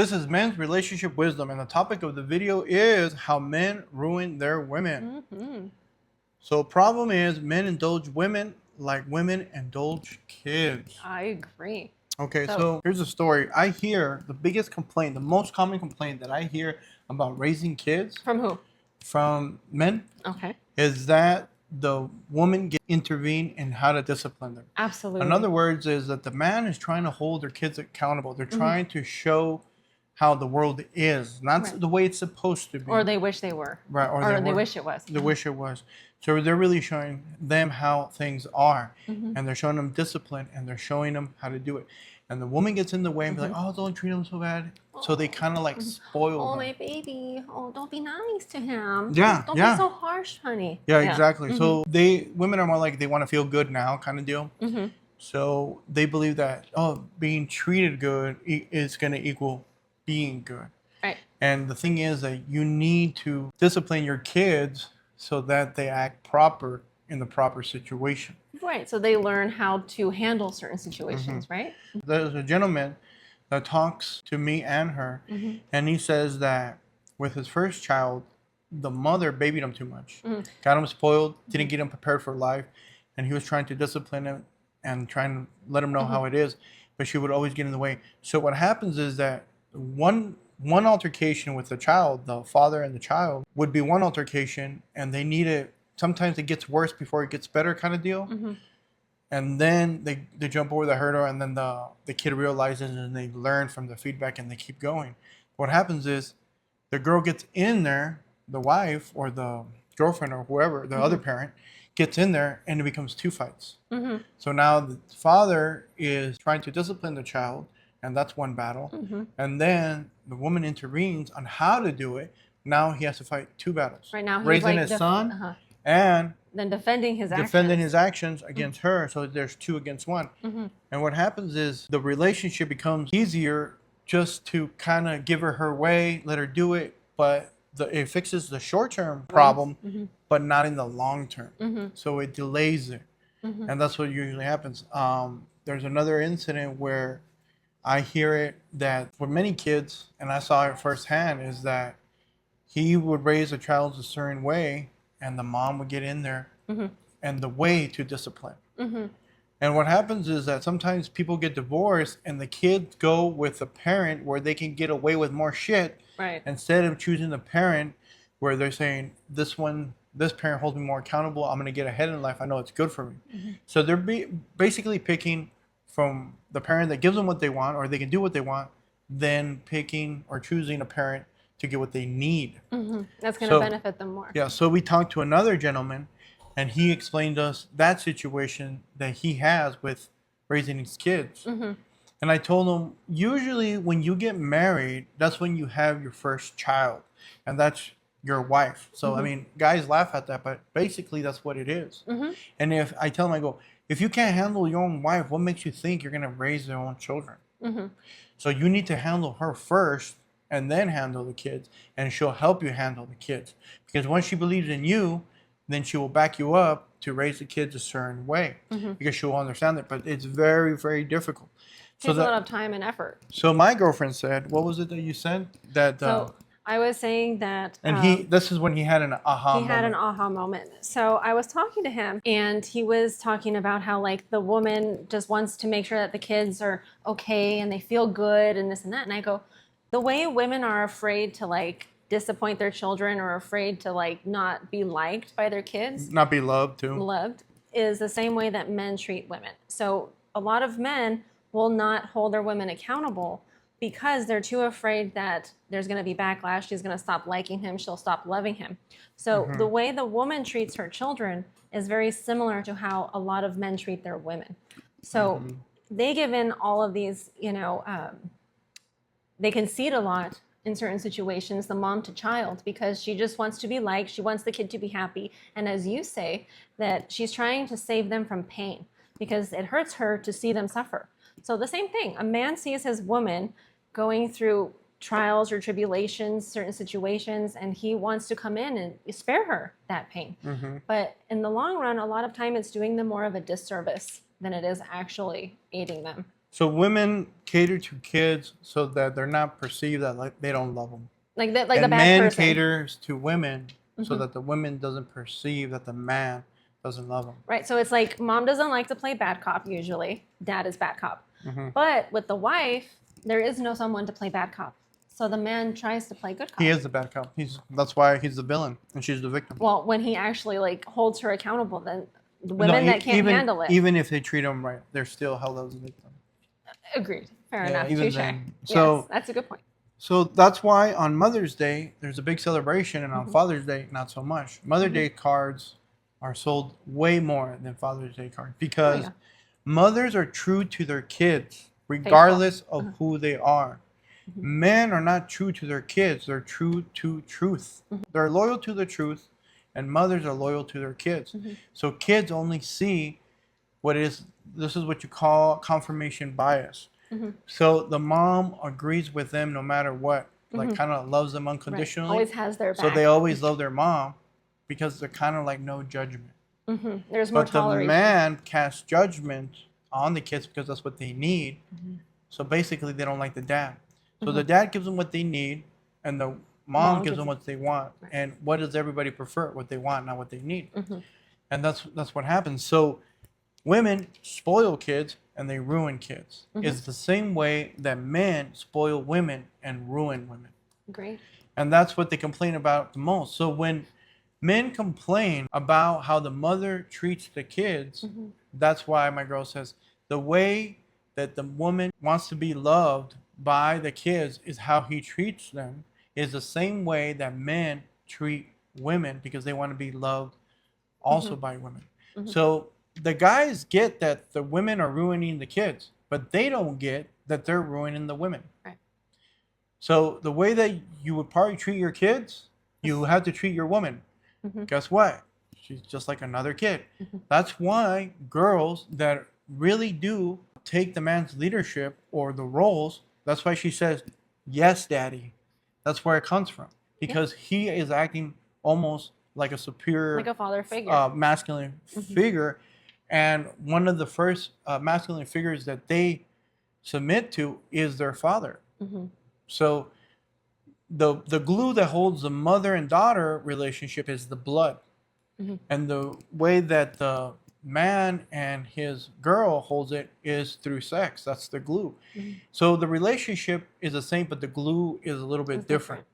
This is Men's Relationship Wisdom, and the topic of the video is how men ruin their women. So problem is, men indulge women like women indulge kids. I agree. Okay, so here's a story. I hear the biggest complaint, the most common complaint that I hear about raising kids. From who? From men. Okay. Is that the woman intervene in how to discipline them. Absolutely. In other words, is that the man is trying to hold their kids accountable. They're trying to show how the world is, not the way it's supposed to be. Or they wish they were. Right. Or they wish it was. They wish it was. So they're really showing them how things are. And they're showing them discipline, and they're showing them how to do it. And the woman gets in the way and be like, oh, don't treat him so bad. So they kind of like spoil Oh, them. my baby. Oh, don't be nice to him. Yeah, Don't be so harsh, honey. Yeah, exactly. So women are more like they want to feel good now kind of deal. So they believe that, oh, being treated good is going to equal being good. Right. And the thing is that you need to discipline your kids so that they act proper in the proper situation. Right. So they learn how to handle certain situations, right? There's a gentleman that talks to me and her, and he says that with his first child, the mother babied him too much, got him spoiled, didn't get him prepared for life, and he was trying to discipline him and trying to let him know how it is, but she would always get in the way. So what happens is that one altercation with the child, the father and the child, would be one altercation, and they need it. Sometimes it gets worse before it gets better kind of deal. And then they jump over the hurdle, and then the kid realizes and they learn from the feedback and they keep going. What happens is the girl gets in there, the wife or the girlfriend or whoever, the other parent, gets in there, and it becomes two fights. So now the father is trying to discipline the child, and that's one battle. And then the woman intervenes on how to do it. Now he has to fight two battles. Right now, he's raising like his son and then defending his actions against her. So there's two against one. And what happens is the relationship becomes easier just to kind of give her way, let her do it, but it fixes the short-term problem, but not in the long term. So it delays it. And that's what usually happens. There's another incident where I hear it that for many kids, and I saw it firsthand, is that he would raise a child a certain way, and the mom would get in there and the way to discipline. And what happens is that sometimes people get divorced and the kids go with the parent where they can get away with more shit, instead of choosing the parent where they're saying, this parent holds me more accountable, I'm going to get ahead in life, I know it's good for me. So they're basically picking from the parent that gives them what they want, or they can do what they want, then picking or choosing a parent to get what they need. That's going to benefit them more. Yeah, so we talked to another gentleman, and he explained to us that situation that he has with raising his kids. And I told him, usually when you get married, that's when you have your first child, and that's your wife. So, I mean, guys laugh at that, but basically that's what it is. And if I tell him, I go, if you can't handle your own wife, what makes you think you're going to raise their own children? So you need to handle her first, and then handle the kids, and she'll help you handle the kids. Because once she believes in you, then she will back you up to raise the kids a certain way, because she will understand it. But it's very, very difficult. It takes a lot of time and effort. So my girlfriend said, what was it that you said? That I was saying that... And this is when he had an aha moment. He had an aha moment. So I was talking to him, and he was talking about how, like, the woman just wants to make sure that the kids are okay and they feel good and this and that. And I go, the way women are afraid to, like, disappoint their children, or afraid to, like, not be liked by their kids. Not be loved, too. Loved is the same way that men treat women. So a lot of men will not hold their women accountable because they're too afraid that there's going to be backlash. She's going to stop liking him. She'll stop loving him. So the way the woman treats her children is very similar to how a lot of men treat their women. So they give in all of these, they concede a lot in certain situations, the mom to child, because she just wants to be liked. She wants the kid to be happy. And as you say, that she's trying to save them from pain because it hurts her to see them suffer. So the same thing, a man sees his woman going through trials or tribulations, certain situations, and he wants to come in and spare her that pain. But in the long run, a lot of time it's doing them more of a disservice than it is actually aiding them So women cater to kids so that they're not perceived that like they don't love them. Like the And bad men person. caters to women so that the women doesn't perceive that the man doesn't love them. Right. So it's like mom doesn't like to play bad cop usually. Dad is bad cop. Mm-hmm. But with the wife, there is no someone to play bad cop. So the man tries to play good cop. He is the bad cop. That's why he's the villain and she's the victim. Well, when he actually like holds her accountable, then the women that can't handle it. Even if they treat him right, they're still held as a victim. Agreed. Fair enough. Even Touche. then. So Yes, that's a good point. So that's why on Mother's Day, there's a big celebration, and on Father's Day, not so much. Mother's Day cards are sold way more than Father's Day cards because mothers are true to their kids, regardless of who they are. Men are not true to their kids, they're true to truth. They're loyal to the truth, and mothers are loyal to their kids. So kids only see this is what you call confirmation bias. So the mom agrees with them no matter what, like kind of loves them unconditionally. Right. Always has their back. So they always love their mom because they're kind of like no judgment. There's more toleration. But the man casts judgment on the kids because that's what they need. So basically they don't like the dad. So the dad gives them what they need and the mom gives them what they want. Right. And what does everybody prefer? What they want, not what they need. And that's what happens. So women spoil kids and they ruin kids. It's the same way that men spoil women and ruin women. Great. And that's what they complain about the most. So when men complain about how the mother treats the kids, that's why my girl says the way that the woman wants to be loved by the kids is how he treats them is the same way that men treat women because they want to be loved also by women. So the guys get that the women are ruining the kids, but they don't get that they're ruining the women. Right. So the way that you would probably treat your kids, you have to treat your woman. Guess what? She's just like another kid. That's why girls that really do take the man's leadership or the roles, that's why she says, yes, daddy. That's where it comes from. Because he is acting almost like a superior, like a father figure, masculine figure. And one of the first masculine figures that they submit to is their father. So the glue that holds the mother and daughter relationship is the blood. And the way that the man and his girl holds it is through sex. That's the glue. So the relationship is the same, but the glue is a little bit different.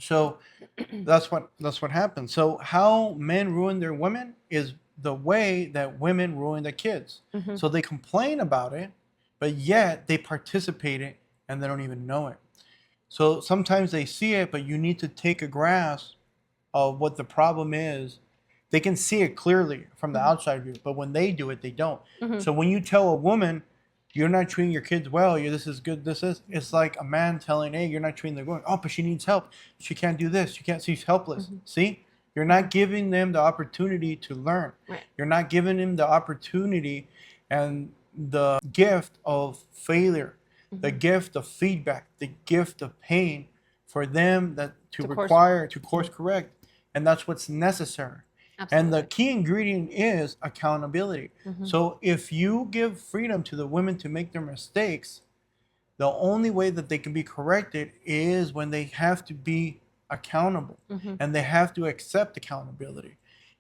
So that's what happens. So how men ruin their women is the way that women ruin their kids. So they complain about it, but yet they participate in it and they don't even know it. So sometimes they see it, but you need to take a grasp of what the problem is. They can see it clearly from the outside view, but when they do it, they don't. So when you tell a woman, you're not treating your kids well, this is good, it's like a man telling, hey, you're not treating the woman. Oh, but she needs help. She can't do this. She can't, she's helpless. See? You're not giving them the opportunity to learn. Right. You're not giving them the opportunity and the gift of failure, the gift of feedback, the gift of pain for them to course correct. And that's what's necessary. Absolutely. And the key ingredient is accountability. So if you give freedom to the women to make their mistakes, the only way that they can be corrected is when they have to be accountable and they have to accept accountability.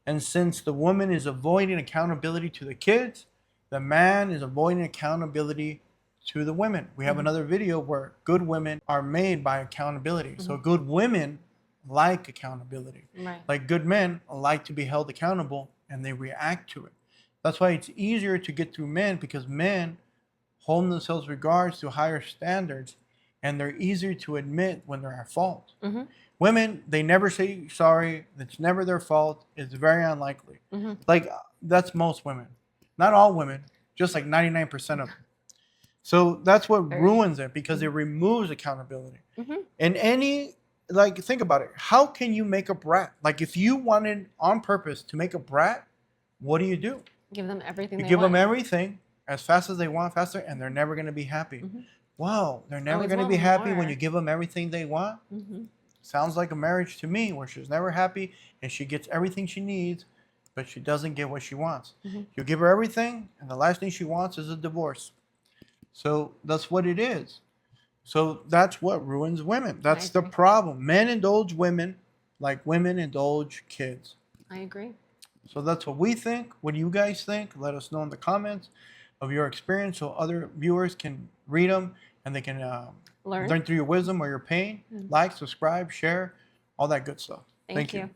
And since the woman is avoiding accountability to the kids, the man is avoiding accountability to the women. We have another video where good women are made by accountability. So good women like accountability. Right. Like good men like to be held accountable and they react to it. That's why it's easier to get through men because men hold themselves regards to higher standards and they're easier to admit when they're at fault. Women, they never say sorry. It's never their fault. It's very unlikely. Like that's most women. Not all women, just like 99% of them. So that's what ruins it because it removes accountability. And think about it. How can you make a brat? Like if you wanted on purpose to make a brat, what do? Give them everything You they give want. them everything as fast as they want, faster, and they're never going to be happy. Wow, they're never Always going to be want happy more. when you give them everything they want. Sounds like a marriage to me where she's never happy and she gets everything she needs, but she doesn't get what she wants. You give her everything, and the last thing she wants is a divorce. So that's what it is. So that's what ruins women. That's the agree. problem. Men indulge women like women indulge kids. I agree. So that's what we think. What do you guys think? Let us know in the comments of your experience so other viewers can read them and they can Learn. learn through your wisdom or your pain. Like, subscribe, share, all that good stuff. Thank you.